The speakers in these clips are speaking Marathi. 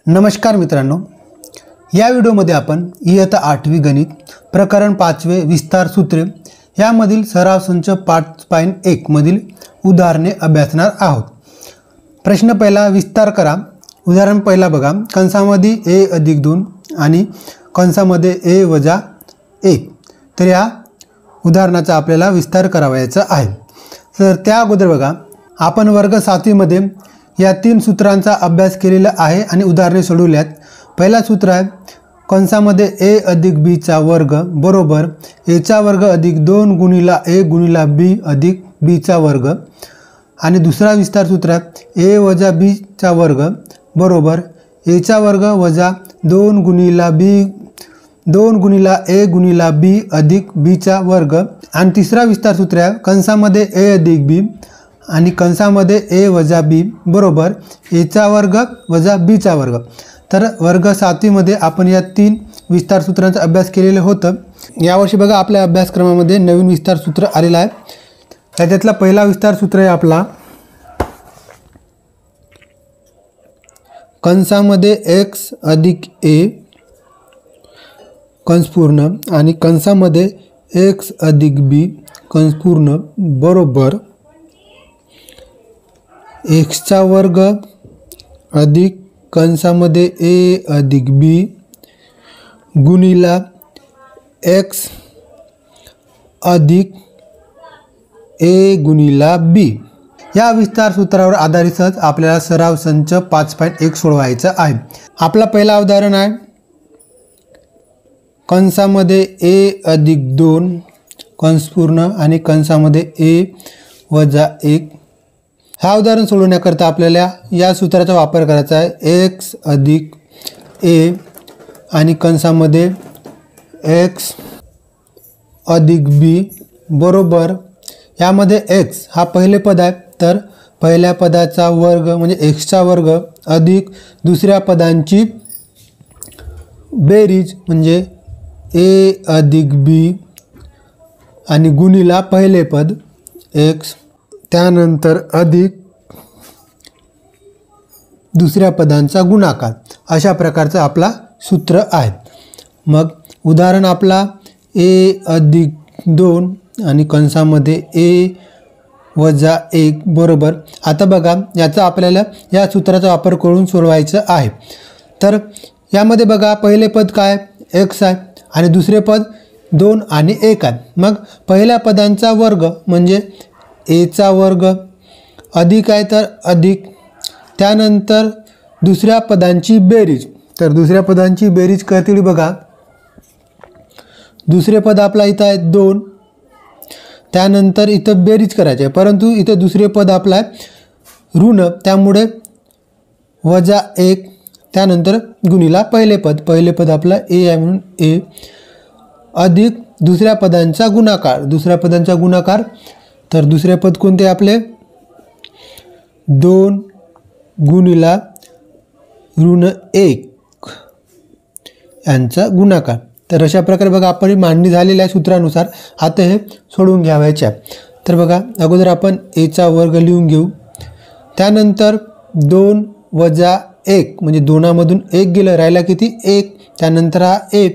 नमस्कार मित्रांनो, या व्हिडिओमध्ये आपण इयत्ता 8वी गणित प्रकरण 5वे विस्तार सूत्रे यामधील सराव संच 5.1 मधील उदाहरणे अभ्यासणार आहोत। प्रश्न पहिला, विस्तार करा। उदाहरण पहिला बघा, कंसामध्ये a+2 आणि कंसामध्ये a-1। तर या उदाहरणाचा आपल्याला विस्तार करावायचा आहे। तर त्या अगोदर बघा, आपण वर्ग 7वी मध्ये या 3 सूत्रांचा अभ्यास केलेला आहे आणि उदाहरणे सोडवल्यात। पहिला सूत्र आहे कंसामध्ये a+b चा वर्ग बरोबर a चा वर्ग अधिक 2 गुणिला a गुणिला b अधिक b चा वर्ग। आणि दुसरा विस्तार सूत्र आहे a वजा b चा वर्ग बरोबर a चा वर्ग वजा 2 गुणिला a गुणिला b अधिक b चा वर्ग। आणि तिसरा विस्तार सूत्र आहे कंसामध्ये a अधिक b आणि कंसामध्ये a वजा b बरोबर a चा वर्ग वजा b चा वर्ग। तर वर्ग 7वी मध्ये आपण या 3 विस्तार सूत्रांचा अभ्यास केलेले होतं। यावर्षी बघा आपल्या अभ्यासक्रमामध्ये नवीन विस्तार सूत्र आलेला आहे। त्याच्यातला पहिला विस्तार सूत्र आहे आपला कंसामध्ये x अधिक a कंस पूर्ण आणि कंसामध्ये x अधिक b कंस पूर्ण बरोबर x चा वर्ग अधिक कंसामध्ये a अधिक b गुणिला x अधिक a गुणिला b। या विस्तार सूत्रावर आधारितच आपल्याला सराव संच 5.1 सोडवायचा आहे। आपला पहिला उदाहरण आहे कंसामध्ये a अधिक 2 कंस पूर्ण आणि कंसामध्ये a-1। हा उदाहरण सोडवण्याकरता आपल्याला या सूत्राचा वापर करायचा आहे x अधिक a आणि कंसामध्ये x अधिक b बरोबर यामध्ये x हा पहिले पद आहे तर पहिल्या पदाचा वर्ग म्हणजे x चा वर्ग अधिक दुसऱ्या पदांची बेरीज म्हणजे a अधिक b आणि गुणिला पहिले पद x त्यानंतर अधिक दुसऱ्या पदांचा गुणाकार। अशा प्रकारचा आपला सूत्र आहे। मग उदाहरण आपला a अधिक 2 आणि कंसामध्ये a-1 बरोबर। आता बघा याचा आपल्याला या सूत्राचा वापर करून सोडवायचं आहे। तर यामध्ये बघा पहिले पद काय x आहे आणि दुसरे पद 2 आणि 1 आहे। मग पहिल्या पदांचा वर्ग म्हणजे a चा वर्ग अधिक आहे तर अधिक त्यानंतर दुसऱ्या पदांची बेरीज। तर दुसऱ्या पदांची बेरीज करतील बघा, दुसरे पद आपला इथं आहे 2 त्यानंतर इथं बेरीज करायची आहे परंतु इथं दुसरे पद आपला आहे ऋण त्यामुळे -1 त्यानंतर गुणिला पहिले पद आपला a आहे म्हणून a अधिक दुसऱ्या पदांचा गुणाकार। तर दुसरे पद कोणते आपले 2 गुणिला -1 यांचा गुणाकार। तर अशा प्रकारे बघा आपण मांडणी झालेल्या सूत्रानुसार आता हे सोडवून घ्यायचे आहे। तर बघा अगोदर आपण a चा वर्ग लिहून घेऊ त्यानंतर 2 वजा 1 म्हणजे 2 मधून 1 गेलं राहिला किती 1 त्यानंतर हा a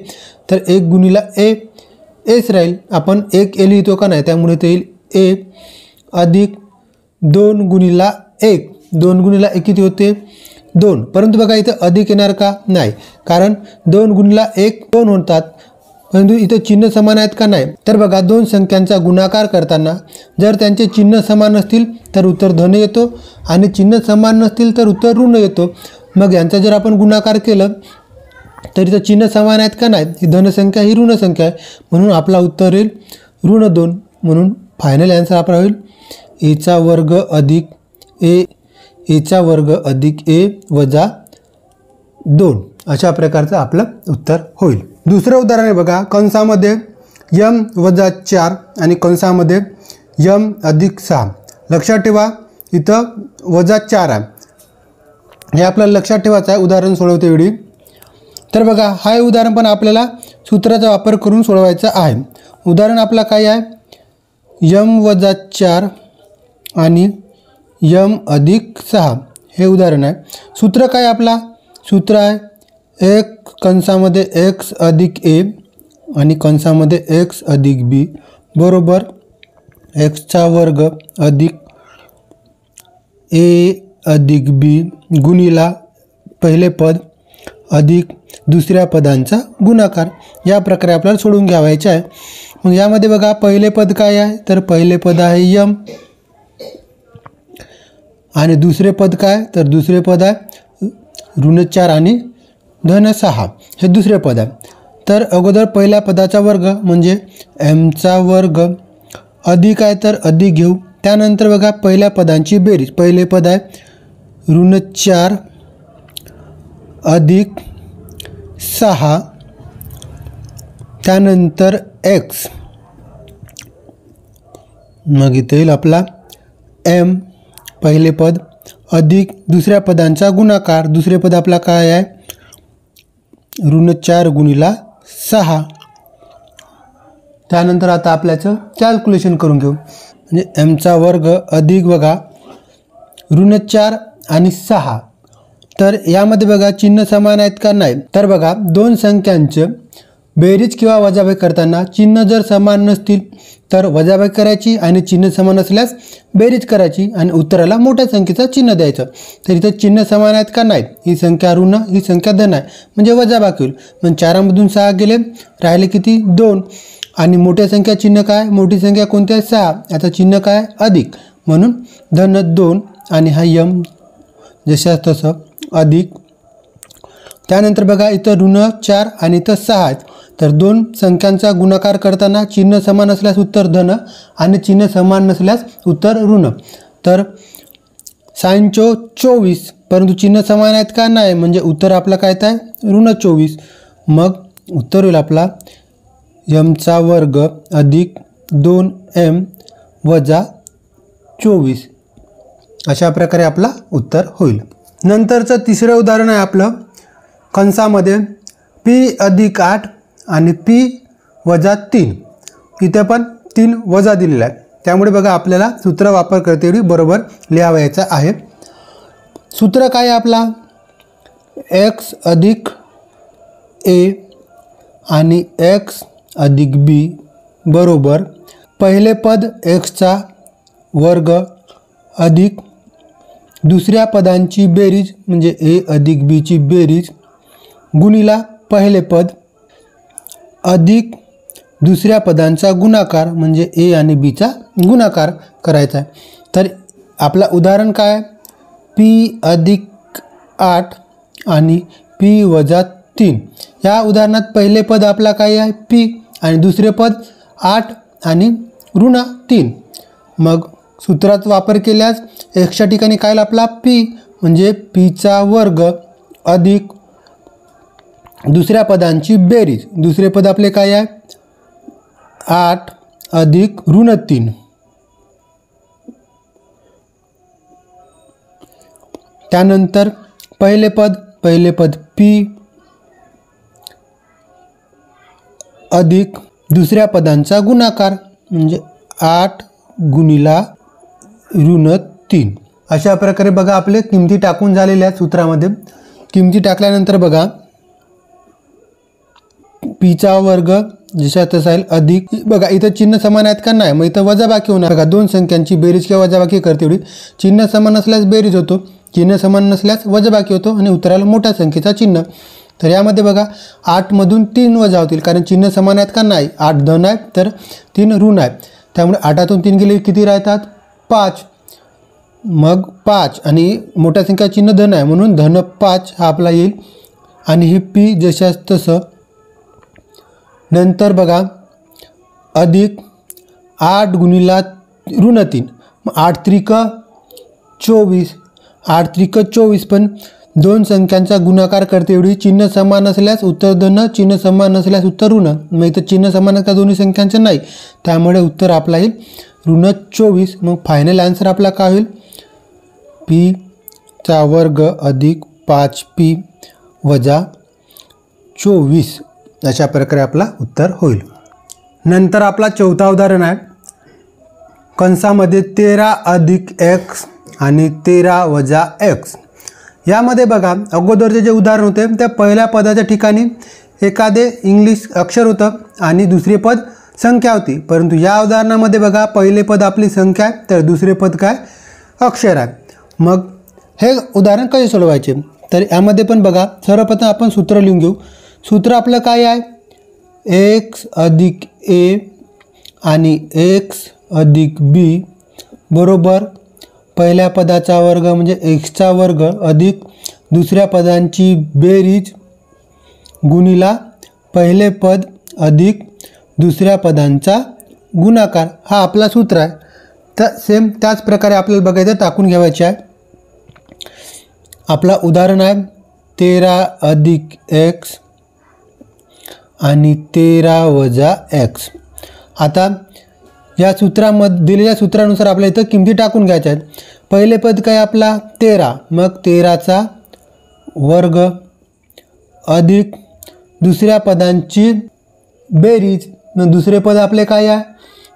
तर 1 गुणिला a एच राहील आपण 1 a लिहितो का नाही त्यामुळे ते येईल a अधिक 2 गुणिला 1 2 गुणिला 1 किती होते 2 परंतु बघा इथं अधिक येणार का नाही कारण 2 गुणिला 1 2 होतात परंतु इथं चिन्ह समान आहेत का नाही। तर बघा दोन संख्यांचा गुणाकार करताना जर त्यांचे चिन्ह समान असतील तर उत्तर धन येतो आणि चिन्ह समान नसतील तर उत्तर ऋण येतो। मग यांचा जर आपण गुणाकार केलं तर इथं चिन्ह समान आहेत का नाहीत, ही धनसंख्या ही ऋण संख्या आहे म्हणून आपला उत्तर येईल ऋण 2। म्हणून फायनल आन्सर आपला होईल a चा वर्ग अधिक a वजा 2। अशा प्रकारचं आपलं उत्तर होईल। दुसरं उदाहरण आहे बघा कंसामध्ये m-4 आणि कंसामध्ये m अधिक 6। लक्षात ठेवा इथं -4 आहे हे आपल्याला लक्षात ठेवायचं आहे उदाहरण सोडवते वेळी। तर बघा हा उदाहरण पण आपल्याला सूत्राचा वापर करून सोडवायचा आहे। उदाहरण आपला काय आहे m-4 आणि m अधिक 6 हे उदाहरण आहे। सूत्र काय आपला सूत्र आहे एक कंसामध्ये x अधिक a आणि कंसामध्ये x अधिक b बरोबर x वर्ग अधिक a अधिक b गुणिला पहिले पद अधिक दुसऱ्या पदांचा गुणाकार। या प्रकारे आपल्याला सोडून घ्यावायचे आहे। मग यामध्ये बघा पहिले पद काय आहे, तर पहिले पद आहे m आणि दुसरे पद काय, तर दुसरे पद आहे ऋण 4 आणि धन 6 हे दुसरे पद आहे। तर अगोदर पहिल्या पदाचा वर्ग म्हणजे m चा वर्ग अधिक आहे तर अधिक घेऊ। त्यानंतर बघा पहिल्या पदांची बेरीज, पहिले पद आहे ऋण 4 अधिक 6 त्यानंतर x मग इथे येईल आपला m पहिले पद अधिक दुसऱ्या पदांचा गुणाकार, दुसरे पद आपला काय आहे ऋण 4 गुणिला 6। त्यानंतर आता आपल्याचं कॅल्क्युलेशन करून घेऊ म्हणजे m चा वर्ग अधिक बघा ऋण 4 आणि 6। तर यामध्ये बघा चिन्ह समान आहेत का नाही, तर बघा दोन संख्यांचे बेरीज किंवा वजाबाकी करताना चिन्ह जर समान नसतील तर वजाबाकी करायची आणि चिन्ह समान असल्यास बेरीज करायची आणि उत्तराला मोठ्या संख्येचं चिन्ह द्यायचं। तर इथं चिन्ह समान आहेत का नाहीत, ही संख्या ऋण ही संख्या धन आहे म्हणजे वजाबाकी होईल। मग 4 मधून 6 गेले, राहिले किती 2 आणि मोठ्या संख्या चिन्ह काय, मोठी संख्या कोणती आहे 6, आता चिन्ह काय अधिक म्हणून धन 2 आणि हा m जशास तसं अधिक। त्यानंतर बघा इथं ऋण 4 आणि इथं 6 आहेत, तर दोन संख्यांचा गुणाकार करताना चिन्ह समान असल्यास उत्तर धन आणि चिन्ह समान नसल्यास उत्तर ऋण। तर sin 24 परंतु चिन्ह समान आहेत का नाही म्हणजे उत्तर आपला काय आहे ऋण 24। मग उत्तर होईल आपला m चा वर्ग अधिक 2m वजा 24। अशा प्रकारे आपला उत्तर होईल। नंतरचं तिसरं उदाहरण आहे आपलं कंसामध्ये p अधिक 8 आणि p वजा 3, इथे पण 3 वजा दिलेला आहे, त्यामुळे बघा आपल्याला सूत्र वापर करतेवेळी बरोबर लिहावायचं आहे। सूत्र काय आहे आपला x अधिक a आणि x अधिक b बरोबर पहिले पद x चा वर्ग अधिक दुसऱ्या पदांची बेरीज म्हणजे a अधिक b ची बेरीज गुणिला पहिले पद अधिक दुसऱ्या पदांचा गुणाकार म्हणजे a आणि b चा गुणाकार करायचा आहे। तर आपला उदाहरण काय आहे p अधिक 8 आणि p वजा 3। या उदाहरणात पहिले पद आपला काय आहे p आणि दुसरे पद 8 आणि ऋण 3। मग सूत्रात वापर केल्यास x च्या ठिकाणी काय आपला p म्हणजे p चा वर्ग अधिक दुसऱ्या पदांची बेरीज, दुसरे पद आपले काय आहे 8 अधिक ऋण 3। त्यानंतर पहिले पद p अधिक दुसऱ्या पदांचा गुणाकार म्हणजे 8 गुणिला ऋण 3। अशा प्रकारे बघा आपले किमती टाकून झालेल्या सूत्रामध्ये किमती टाकल्यानंतर बघा p चा वर्ग जशा तसा आहे अधिक बघा इथं चिन्ह समान आहेत का नाही, मग इथं वजाबाकी होणार। बघा दोन संख्यांची बेरीज किंवा वजाबाकी करतेवेळी चिन्ह समान असल्यास बेरीज होतो, चिन्ह समान नसल्यास वजाबाकी होतो आणि उत्तराला मोठ्या संख्येचा चिन्ह। तर यामध्ये बघा 8 मधून 3 वजा होतील कारण चिन्ह समान आहेत का नाही, 8 धन आहे तर 3 ऋण आहे, त्यामुळे 8तून 3 गेले किती राहतात 5। मग 5 आणि मोठ्या संख्या चिन्ह धन आहे म्हणून धन 5 हा आपला येईल आणि हे p जशास तसं। नंतर बघा अधिक 8 गुणिला ऋण 3, 8 त्रिक 24, 8 त्रिक 24 पण दोन संख्यांचा गुणाकार करतेवेळी चिन्ह समान असल्यास उत्तर धन, चिन्ह समान नसल्यास उत्तर ऋण। मग इथं चिन्ह समान का दोन्ही संख्यांचं नाही, त्यामुळे उत्तर आपला येईल ऋण 24। मग फायनल आन्सर आपला काय होईल p चा वर्ग अधिक 5p वजा 24। अशा प्रकारे आपला उत्तर होईल। नंतर आपला चौथा उदाहरण आहे कंसामध्ये 13 अधिक x आणि 13 वजा x। यामध्ये बघा अगोदरचे जे उदाहरण होते त्या पहिल्या पदाच्या ठिकाणी एखादे इंग्लिश अक्षर होतं आणि दुसरे पद संख्या होती, परंतु या उदाहरणामध्ये बघा पहिले पद आपली संख्या आहे तर दुसरे पद काय अक्षर आहे। मग हे उदाहरण कसे सोडवायचे तर यामध्ये पण बघा सर्वप्रथम आपण सूत्र लिहून घेऊ। सूत्र आपलं काय आहे x अधिक a आणि x अधिक b बरोबर पहिल्या पदाचा वर्ग म्हणजे x चा वर्ग अधिक दुसऱ्या पदांची बेरीज गुणिला पहिले पद अधिक दुसऱ्या पदांचा गुणाकार हा आपला सूत्र आहे। तर सेम त्याच प्रकारे आपल्याला बघायचं टाकून घ्यायचे आहे। आपला उदाहरण आहे 13 अधिक x आणि 13 वजा x। आता या सूत्रामध्ये दिलेल्या सूत्रानुसार आपल्याला इथं किमती टाकून घ्यायच्या आहेत। पहिले पद काय आपला 13, मग 13चा वर्ग अधिक दुसऱ्या पदांची बेरीज, मग दुसरे पद आपले काय आहे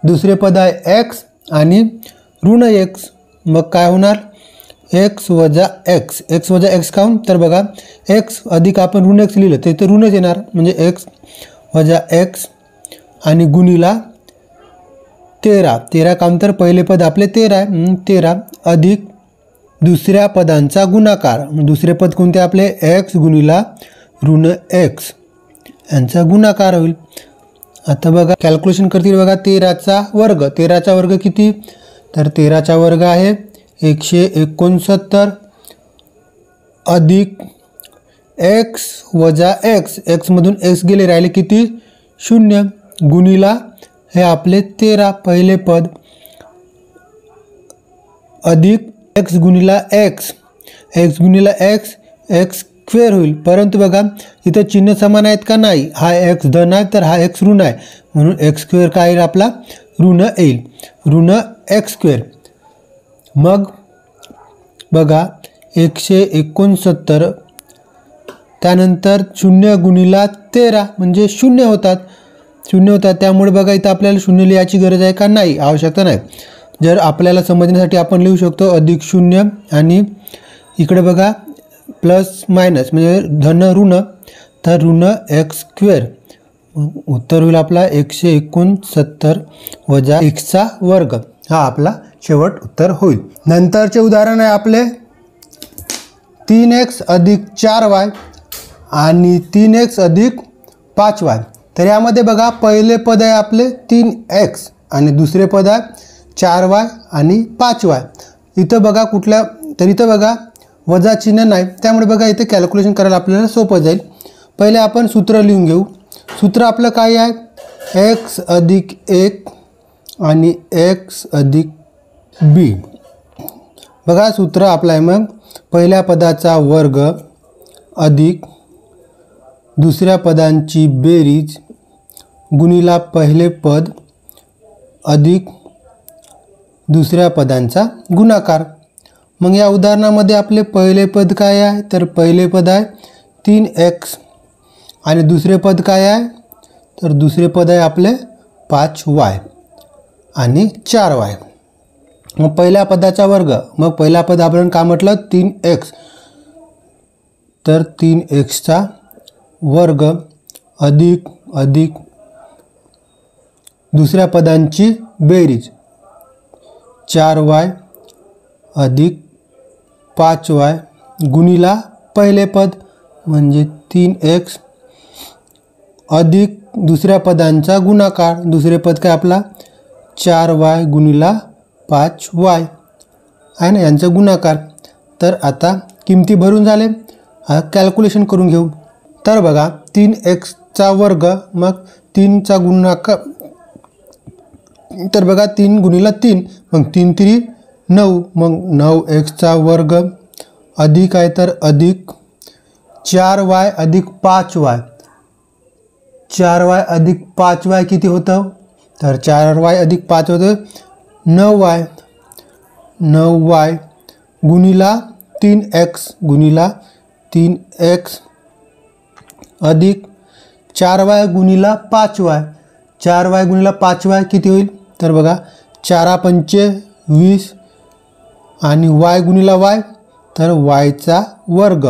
दुसरे पद आहे x आणि ऋण x, मग काय होणार x वजा x, x वजा x काऊन तर बघा x अधिक आपण ऋण x लिहिलं ते तर ऋणच येणार म्हणजे x वजा x आणि गुणिला 13, 13 काऊन तर पहिले पद आपले 13 आहे 13 अधिक दुसऱ्या पदांचा गुणाकार, दुसरे पद कोणते आपले x गुणिला ऋण x यांचा गुणाकार होईल। आता बघा कॅल्क्युलेशन करतील बघा 13चा वर्ग, 13चा वर्ग किती तर 13चा वर्ग आहे 169 अधिक x वजा x, x मधून x गेले राहिले किती 0 गुणिला हे आपले 13 पहिले पद अधिक x गुणिला x, x गुणिला x x square होईल, परंतु बघा इथं चिन्ह समान आहेत का नाही, हा x धन आहे तर हा x ऋण आहे म्हणून x स्क्वेअर काय येईल आपला ऋण येईल ऋण x स्क्वेअर। मग बघा 169 त्यानंतर 0 गुणिला 13 म्हणजे 0 होतात, 0 होतात त्यामुळे बघा इथं आपल्याला 0 लिहायची गरज आहे का नाही, आवश्यकता नाही। जर आपल्याला समजण्यासाठी आपण लिहू शकतो अधिक 0 आणि इकडे बघा प्लस मायनस म्हणजे धन ऋण तर ऋण x स्क्वेअर, उत्तर होईल आपला 169 वजा x चा वर्ग, हा आपला शेवट उत्तर होईल। नंतरचे उदाहरण आहे आपले 3x अधिक 4y आणि 3x अधिक 5y। तर यामध्ये बघा पहिले पद आहे आपले 3x आणि दुसरे पद आहे 4y आणि 5y। इथं बघा कुठल्या तर इथं बघा वजा चिन्ह नाही त्यामुळे बघा इथे कॅल्क्युलेशन करायला आपल्याला सोपं जाईल। पहिले आपण सूत्र लिहून घेऊ। सूत्र आपलं काय आहे x अधिक 1 आणि x अधिक b। बघा सूत्र आपलं आहे मग पहिल्या पदाचा वर्ग अधिक दुसऱ्या पदांची बेरीज गुणिला पहिले पद अधिक दुसऱ्या पदांचा गुणाकार। मग या उदाहरणामध्ये आपले पहिले पद काय आहे तर पहिले पद आहे 3x आणि दुसरे पद काय आहे तर दुसरे पद आहे आपले 5y आणि 4y। मग पहिल्या पदाचा वर्ग, मग पहिला पद आपण काय म्हटलं 3x तर 3x चा वर्ग अधिक अधिक दुसऱ्या पदांची बेरीज 4y अधिक 5y गुणिला पहिले पद म्हणजे 3x अधिक दुसऱ्या पदांचा गुणाकार, दुसरे पद काय आपला 4y गुणिला 5y आहे ना यांचा गुणाकार। तर आता किमती भरून झाले, कॅल्क्युलेशन करून घेऊ। तर बघा 3x चा वर्ग मग 3 चा गुणाकार तर बघा 3 गुणिला 3 मग 3 3 9 मग 9x चा वर्ग अधिक आहे तर अधिक 4y अधिक 5y, 4y अधिक 5y किती होतं तर 4y अधिक 5 होतं 9y, 9y गुणिला 3x गुणिला 3x अधिक 4y गुणिला 5y, 4y गुणिला 5y किती होईल तर बघा 4 पंचे 20 आणि y गुणिला y तर वायचा वर्ग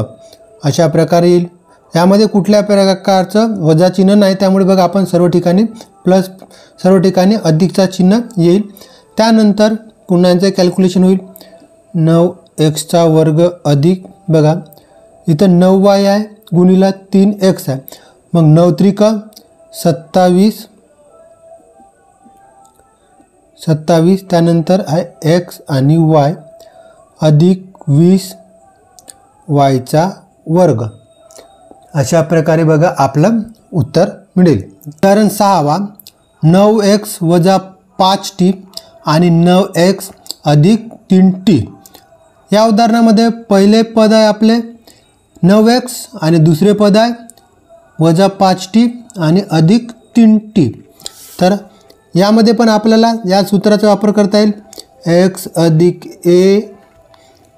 अशा प्रकारे येईल. यामध्ये कुठल्या प्रकारचं वजा चिन्ह नाही, त्यामुळे बघा आपण सर्व ठिकाणी प्लस, सर्व ठिकाणी अधिकचा चिन्ह येईल. त्यानंतर पुन्हा यांचं कॅल्क्युलेशन होईल. 9x वर्ग अधिक, बघा इथं 9y आहे गुणिला 3x आहे, मग 9 त्रिक 27, त्यानंतर आहे x आणि y अधिक 20 वायचा वर्ग. अशा प्रकारे बघा आपलं उत्तर मिळेल. उदाहरण 6 9x वजा 5t आणि 9x अधिक 3t. या उदाहरणामध्ये पहिले पद आहे आपले 9x आणि दुसरे पद आहे वजा 5t आणि अधिक 3t. तर यामध्ये पण आपल्याला या सूत्राचा वापर करता येईल. x अधिक a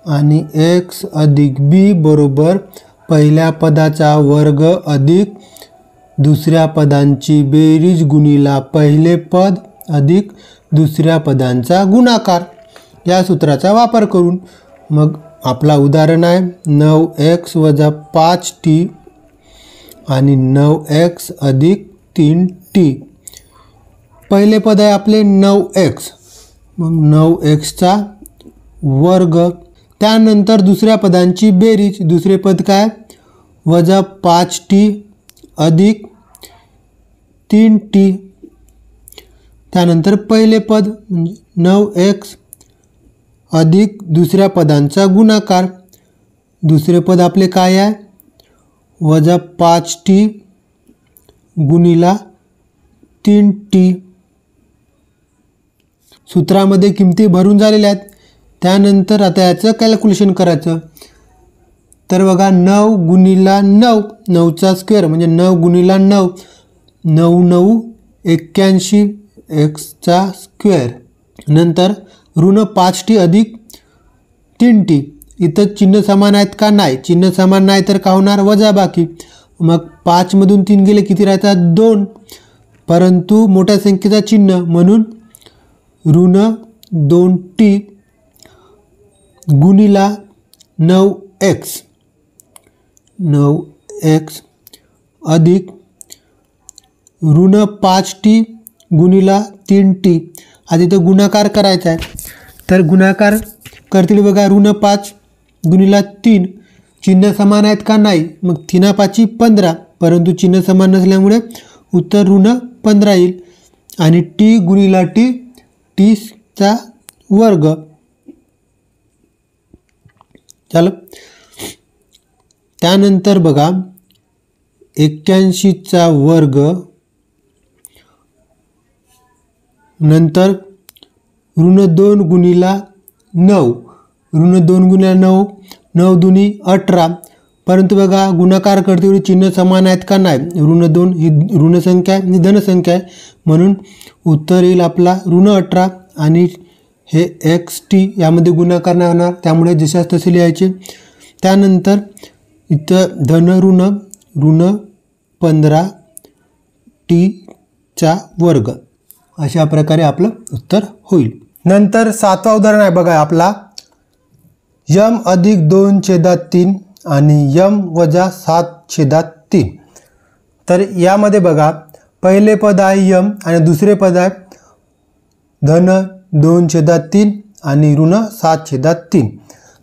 आणि x अधिक b बरोबर पहिल्या पदाचा वर्ग अधिक दुसऱ्या पदांची बेरीज गुणिला पहिले पद अधिक दुसऱ्या पदांचा गुणाकार. या सूत्राचा वापर करून मग आपला उदाहरण आहे 9x वजा 5t आणि 9x अधिक 3t. पहिले पद आहे आपले 9x, मग 9xचा वर्ग, त्यानंतर दुसऱ्या पदांची बेरीज, दुसरे पद काय वजा 5t अधिक 3t, त्यानंतर पहिले पद म्हणजे 9x अधिक दुसऱ्या पदांचा गुणाकार. दुसरे पद आपले काय आहे वजा 5t गुणिला 3t. सूत्रामध्ये किमती भरून झालेल्या आहेत. त्यानंतर आता याचं कॅल्क्युलेशन करायचं. तर बघा 9 गुणिला 9, 9चा स्क्वेअर म्हणजे 9 गुणिला 9, 9 9 81 xचा स्क्वेअर. नंतर ऋण 5t अधिक 3t. इथं चिन्ह समान आहेत का नाही, चिन्ह समान नाही तर का होणार वजा बाकी. मग 5 मधून 3 गेले किती राहतात 2, परंतु मोठ्या संख्येचा चिन्ह म्हणून ऋण 2t गुणिला 9x अधिक ऋण 5t गुणिला 3t. आता इथं गुणाकार करायचा आहे, तर गुणाकार करतील बघा. ऋण 5 गुणिला 3, चिन्ह समान आहेत का नाही, मग 3 5 15, परंतु चिन्ह समान नसल्यामुळे उत्तर ऋण 15 येईल. आणि t गुणिला t, tचा वर्ग. चला त्यानंतर बघा 81चा वर्ग, नंतर ऋण 2 गुणिला 9, ऋण 2 गुणिला 9, 9 दुनी 18, परंतु बघा गुणाकार करते वेळी चिन्ह समान आहेत का नाही. ऋण 2 ही ऋण संख्या आहे, ही धन संख्या आहे, म्हणून उत्तर येईल आपला ऋण 18. आणि हे xt यामध्ये गुणाकार नाही होणार, त्यामुळे जशास तसे लिहायचे. त्यानंतर इथं धन ऋण 15tचा वर्ग. अशा प्रकारे आपलं उत्तर होईल. नंतर 7वा उदाहरण आहे बघा आपला m अधिक 2/3 आणि m वजा 7/3. तर यामध्ये बघा पहिले पद आहे m आणि दुसरे पद आहे धन 2/3 आणि ऋण 7/3.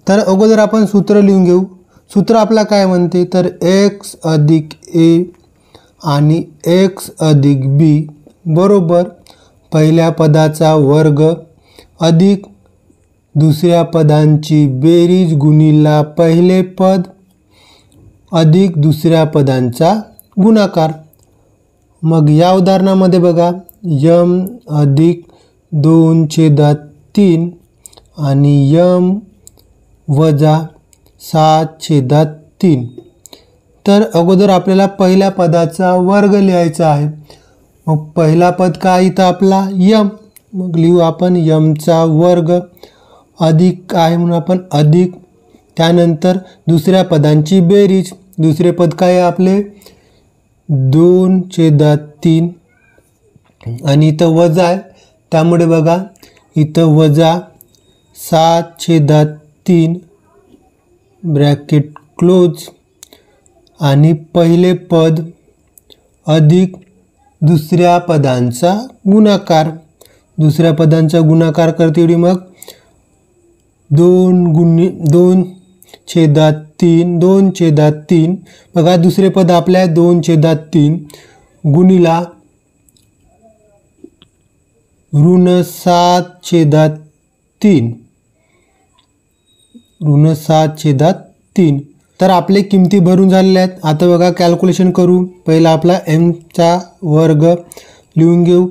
तर अगोदर आपण सूत्र लिहून घेऊ. सूत्र आपला काय म्हणते, तर x अधिक a आणि x अधिक b बरोबर पहिल्या पदाचा वर्ग अधिक दुसऱ्या पदांची बेरीज गुणिला पहिले पद अधिक दुसऱ्या पदांचा गुणाकार. मग या उदाहरणामध्ये बघा m अधिक 2/3 आणि m वजा 7/3. तर अगोदर आपल्याला पहिल्या पदाचा वर्ग लिहायचा आहे. मग पहिला पद काय इथं आपला m, मग लिहू आपण mचा वर्ग अधिक आहे म्हणून आपण अधिक, त्यानंतर दुसऱ्या पदांची बेरीज, दुसरे पद काय आहे आपले 2/3 आणि इथं वजा आहे, त्यामुळे बघा इथं वजा 7/3 ब्रॅकेट क्लोज आणि पहिले पद अधिक दुसऱ्या पदांचा गुणाकार. दुसऱ्या पदांचा गुणाकार करते एवढी मग 2/3 2/3 बघा दुसरे पद आपल्या 2/3 गुणिला ऋण 7/3 तर आपले किमती भरून झालेल्या आहेत. आता बघा कॅल्क्युलेशन करू. पहिला आपला m² लिहून घेऊ.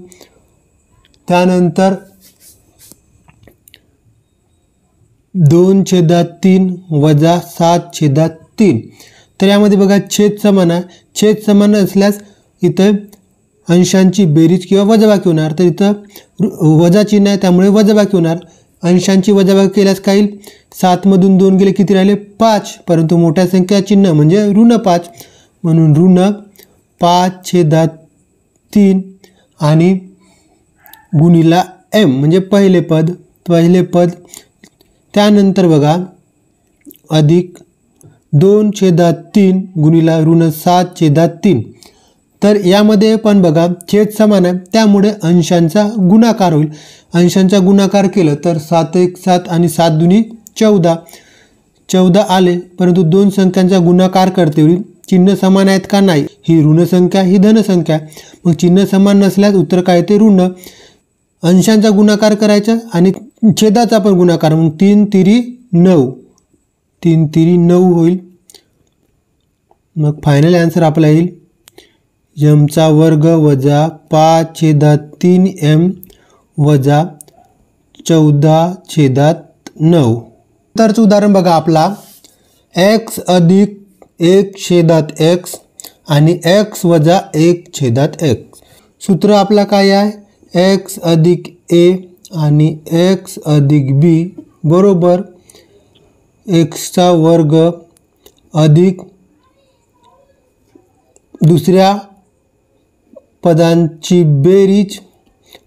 त्यानंतर 2/3 वजा 7/3. तर यामध्ये बघा छेद समान आहे. छेद समान असल्यास इथं अंशांची बेरीज किंवा वजाबाकी होणार. तर इथं वजा चिन्ह आहे त्यामुळे वजाबाकी होणार. अंशांची वजाबाकी केल्यास काय येईल? 7 मधून 2 गेले किती राहिले? 5. परंतु मोठ्या संख्या चिन्ह म्हणजे ऋण 5 म्हणून ऋण 5/3 आणि गुणिला m म्हणजे पहिले पद. त्यानंतर बघा अधिक 2/3 गुणिला ऋण 7/3. तर यामध्ये पण बघा छेद समान आहे त्यामुळे अंशांचा गुणाकार होईल. अंशांचा गुणाकार केलं तर 7×1 7 आणि 7×2 14 आले. परंतु दोन संख्यांचा गुणाकार करते वेळी चिन्ह समान आहेत का? नाही. ही ऋण संख्या ही धन संख्या. मग चिन्ह समान नसल्यास उत्तर काय येते? ऋण. अंशांचा गुणाकार करायचा आणि छेदाचा पण गुणाकार. मग 3×3 होईल. मग फायनल आन्सर आपला येईल m² वजा 5/3m वजा 14/9. तरचं उदाहरण बघा आपला x अधिक 1/x आणि x वजा 1/x. सूत्र आपला काय आहे? x अधिक a आणि x अधिक b बरोबर x² अधिक दुसऱ्या पदांची बेरीज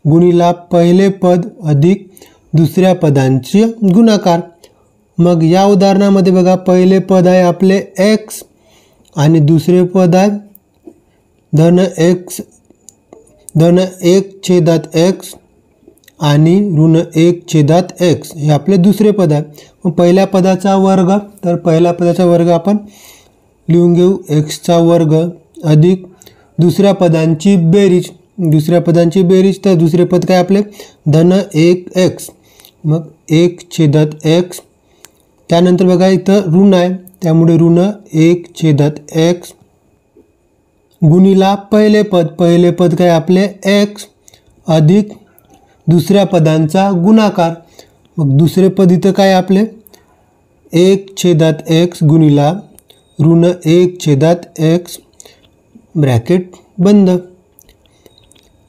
गुणिला पहिले पद अधिक दुसऱ्या पदांचे गुणाकार. मग या उदाहरणामध्ये बघा पहिले पद आहे आपले x आणि दुसरे पद आहे धन 1/x आणि ऋण 1/x. हे आपले दुसरे पद आहे. मग पहिल्या पदाचा वर्ग. तर पहिल्या पदाचा वर्ग आपण लिहून घेऊ x² अधिक दुसऱ्या पदांची बेरीज. तर दुसरे पद काय आपले धन 1x मग 1/x. त्यानंतर बघा इथं ऋण आहे त्यामुळे ऋण 1/x गुणिला पहिले पद काय आपले x अधिक दुसऱ्या पदांचा गुणाकार. मग दुसरे पद इथं काय आपले 1/x गुणिला ऋण 1/x ब्रॅकेट बंद.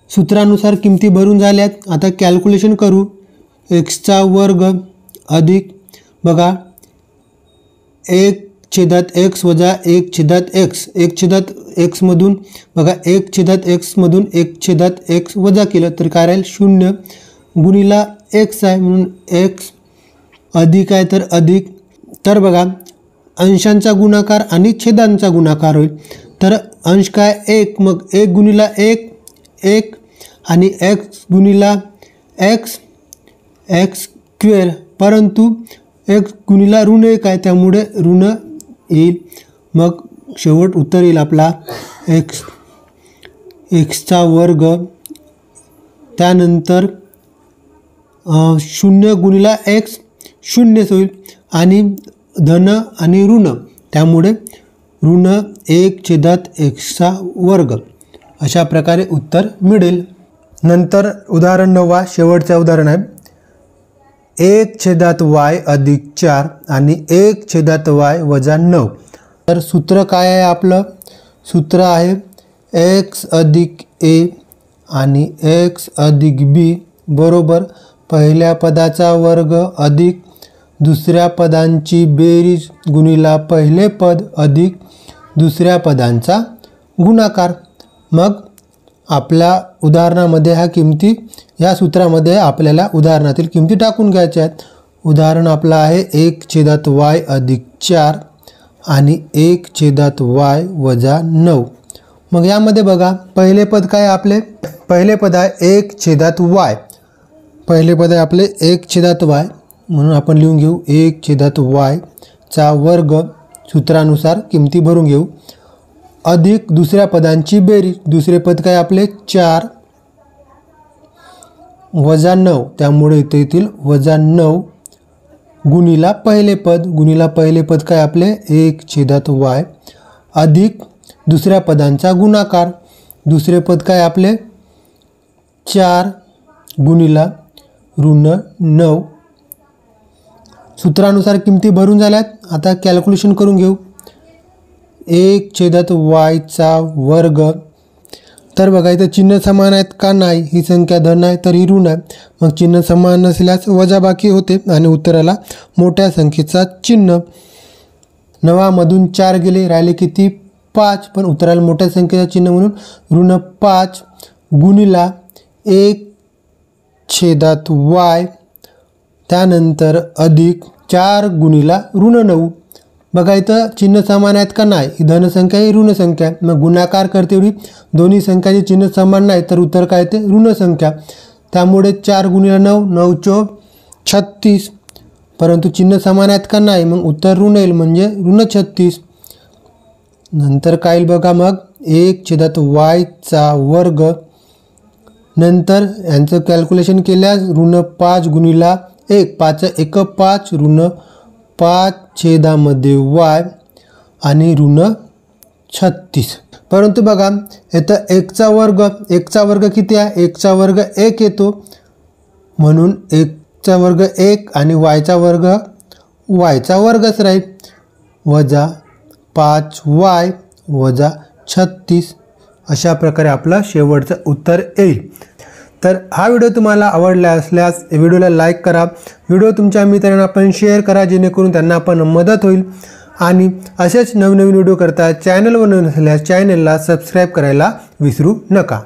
सूत्रानुसार किमती भरून झाल्यात. आता कॅल्क्युलेशन करू. x² अधिक बघा 1/x वजा 1/x. 1/x मधून बघा 1/x मधून 1/x वजा केलं तर काय राहील? 0 गुणिला x आहे म्हणून x अधिक आहे तर अधिक. तर बघा अंशांचा गुणाकार आणि छेदांचा गुणाकार होईल. तर अंश काय 1 मग 1 गुणिला 1 आणि x गुणिला x². परंतु x गुणिला ऋण 1 आहे त्यामुळे ऋण येईल. मग शेवट उत्तर येईल आपला x². त्यानंतर 0 गुणिला x 0 होईल आणि धन आणि ऋण त्यामुळे ऋण 1/x². अशा प्रकारे उत्तर मिळेल. नंतर उदाहरण 9 शेवटचं उदाहरण आहे 1/y अधिक 4 आणि 1/y वजा 9. तर सूत्र काय आहे आपलं? सूत्र आहे x अधिक a आणि x अधिक b बरोबर पहिल्या पदाचा वर्ग अधिक दुसऱ्या पदांची बेरीज गुणिला पहिले पद अधिक दुसऱ्या पदांचा गुणाकार. मग आपल्या उदाहरणामध्ये ह्या किमती या सूत्रामध्ये आपल्याला उदाहरणातील किमती टाकून घ्यायच्या आहेत. उदाहरण आपलं आहे 1/y अधिक 4 आणि 1/y वजा 9। मग यामध्ये बघा पहिले पद काय आपले, पहिले पद आहे 1/y, पहिले पद आहे आपले 1/y, म्हणून आपण लिहून घेऊ 1/y चा वर्ग, सूत्रानुसार किमती भरून घेऊ, अधिक दुसऱ्या पदांची बेरीज, दुसरे पद काय आपले 4 वजा 9, त्यामुळे इथे येतील वजा 9 गुणिला पहिले पद, गुणिला पहिले पद काय आपले 1/y अधिक दुसऱ्या पदांचा गुणाकार, दुसरे पद काय आपले 4 गुणिला ऋण 9। सूत्रानुसार किमती भरून झाल्यात। आता कॅल्क्युलेशन करून घेऊ। 1/y चा वर्ग, तर बघा इथं चिन्ह समान आहेत का नाही, ही संख्या धन आहे तर ही ऋण आहे, मग चिन्ह समान नसल्यास वजाबाकी होते आणि उत्तराला मोठ्या संख्येचा चिन्ह। 9 मधून 4 गेले, राहिले किती 5, पण उत्तराला मोठ्या संख्येचा चिन्ह म्हणून ऋण 5 गुणिला 1/y, त्यानंतर अधिक 4 गुणिला ऋण 9। बघा इथं चिन्ह समान आहेत का नाही, ही धनसंख्या ही ऋण संख्या, मग गुणाकार करतेवेळी दोन्ही संख्याचे चिन्ह समान नाही तर उत्तर काय येते ऋण संख्या, त्यामुळे 4 गुणिला 9, 9 चोक 36, परंतु चिन्ह समान आहेत का नाही, मग उत्तर ऋण येईल म्हणजे ऋण 36। नंतर काय येईल बघा, मग 1/y चा वर्ग, नंतर यांचं कॅल्क्युलेशन केल्यास ऋण 5 गुणिला 1, 5 1 5, ऋण 5/y आणि ऋण 36। परंतु बघा इथं 1चा वर्ग, 1चा वर्ग किती आहे, 1चा वर्ग 1 येतो, म्हणून 1चा वर्ग 1 आणि yचा वर्ग yचा वर्गच राहील, वजा 5y वजा 36, अशा प्रकारे आपलं शेवटचं उत्तर येईल। तर हा व्हिडिओ तुम्हाला आवडला असल्यास व्हिडिओला लाईक करा, व्हिडिओ तुमच्या मित्रांना पण शेअर करा, जेणेकरून त्यांना पण मदत होईल, आणि असेच नवनवीन व्हिडिओ करता चॅनलवर नसल्यास चॅनलला सबस्क्राईब करायला विसरू नका।